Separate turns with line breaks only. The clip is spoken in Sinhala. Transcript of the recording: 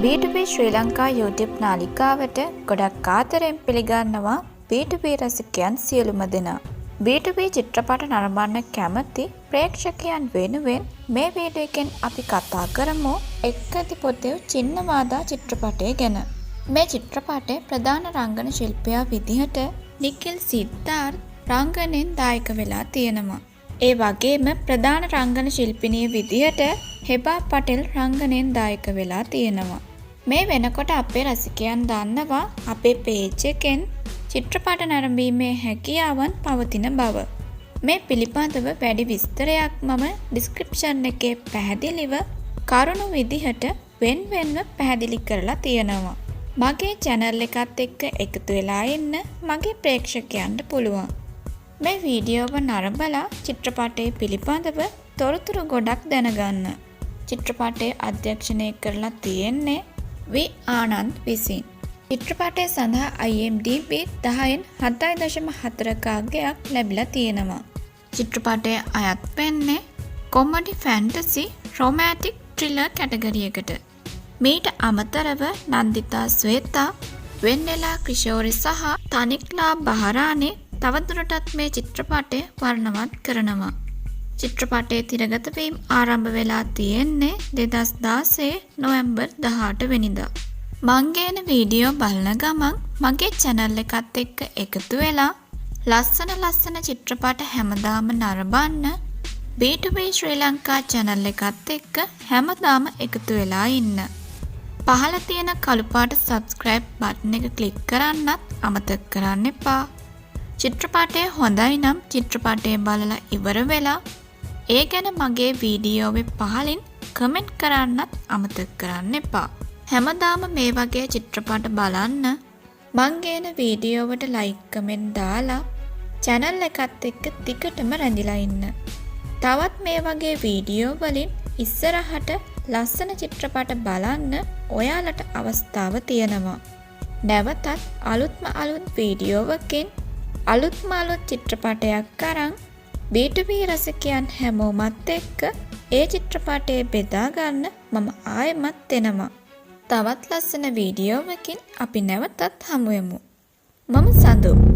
B2B ශ්‍රී ලංකා YouTube නාලිකාවට ගොඩක් ආදරෙන් පිළිගන්නවා B2B රසිකයන් සියලුම දෙනා. B2B චිත්‍රපට නරඹන්න කැමති ප්‍රේක්ෂකයන් වෙනුවෙන් මේ වීඩියෝ එකෙන් අපි කතා කරමු එක්කති පොතේ චින්නවාදා චිත්‍රපටය ගැන. මේ චිත්‍රපටයේ ප්‍රධාන රංගන ශිල්පියා විදිහට නිඛිල් සිද්ධාර්ථ රංගනෙන් දායක වෙලා තියෙනවා. ඒ වගේම ප්‍රධාන රංගන ශිල්පිනිය විදිහට හෙබා පටෙල් රංගනෙන් දායක වෙලා තියෙනවා. මේ වෙනකොට අපේ රසිකයන් දන්නවා අපේ පේජ් එකෙන් චිත්‍රපට නරඹීමේ හැකියාවන් පවතින බව. මේ පිළිබඳව වැඩි විස්තරයක් මම ඩිස්ක්‍රිප්ෂන් එකේ පැහැදිලිව කරුණු විදිහට වෙන්වෙන්ව පැහැදිලි කරලා තියෙනවා. මගේ channel එකත් එක්ක එකතු වෙලා ඉන්න මගේ ප්‍රේක්ෂකයන්ට පුළුවන්. මේ වීඩියෝව නරඹලා චිත්‍රපටයේ පිළිබඳව තොරතුරු ගොඩක් දැනගන්න. චිත්‍රපටය අධ්‍යක්ෂණය කරලා තියෙන්නේ වී ආනන්ද් විසින්. චිත්‍රපටය සඳහා IMDb 10න් 7.4 අගයක් ලැබිලා තියෙනවා. චිත්‍රපටය අයත් වෙන්නේ කොමඩි ෆැන්ටසි රොමැන්ටික් ත්‍රිලර් කැටගරියකට. මීට අමතරව නන්දිතා ස්වේතා, වෙන්නෙලා කිෂෝරි සහ තනික්ලා බහරානේ තවදුරටත් මේ චිත්‍රපටය වර්ණවත් කරනවා. චිත්‍රපටයේ තිරගත වීම ආරම්භ වෙලා තියෙන්නේ 2016 නොවැම්බර් 18 වෙනිදා. මං ගේන වීඩියෝ බලන ගමන් මගේ channel එකත් එක්ක එකතු වෙලා ලස්සන චිත්‍රපට හැමදාම නරඹන්න B2B ශ්‍රී ලංකා channel එකත් එක්ක හැමදාම එකතු වෙලා ඉන්න. පහළ තියෙන කළු පාට subscribe button එක click කරන්නත් අමතක කරන්න එපා. චිත්‍රපටය හොඳයි නම් චිත්‍රපටය බලලා ඉවර වෙලා ඒ ගැන මගේ වීඩියෝවේ පහලින් කමෙන්ට් කරන්නත් අමතක කරන්න එපා. හැමදාම මේ වගේ චිත්‍රපට බලන්න මං ගේන වීඩියෝවට like කමෙන්ට් දාලා channel එකත් එක්ක දිගටම රැඳිලා ඉන්න. තවත් මේ වගේ වීඩියෝ වලින් ඉස්සරහට ලස්සන චිත්‍රපට බලන්න ඔයාලට අවස්ථාව තියෙනවා. නැවතත් අලුත්ම අලුත් වීඩියෝවකින් අලුත්ම අලුත් චිත්‍රපටයක් අරන් B2B රසිකයන් හැමෝමත් එක්ක ඒ චිත්‍රපටය බෙදා ගන්න මම ආයෙමත් එනවා. තවත් ලස්සන වීඩියෝවකින් අපි නැවතත් හමු වෙමු. මම සඳු.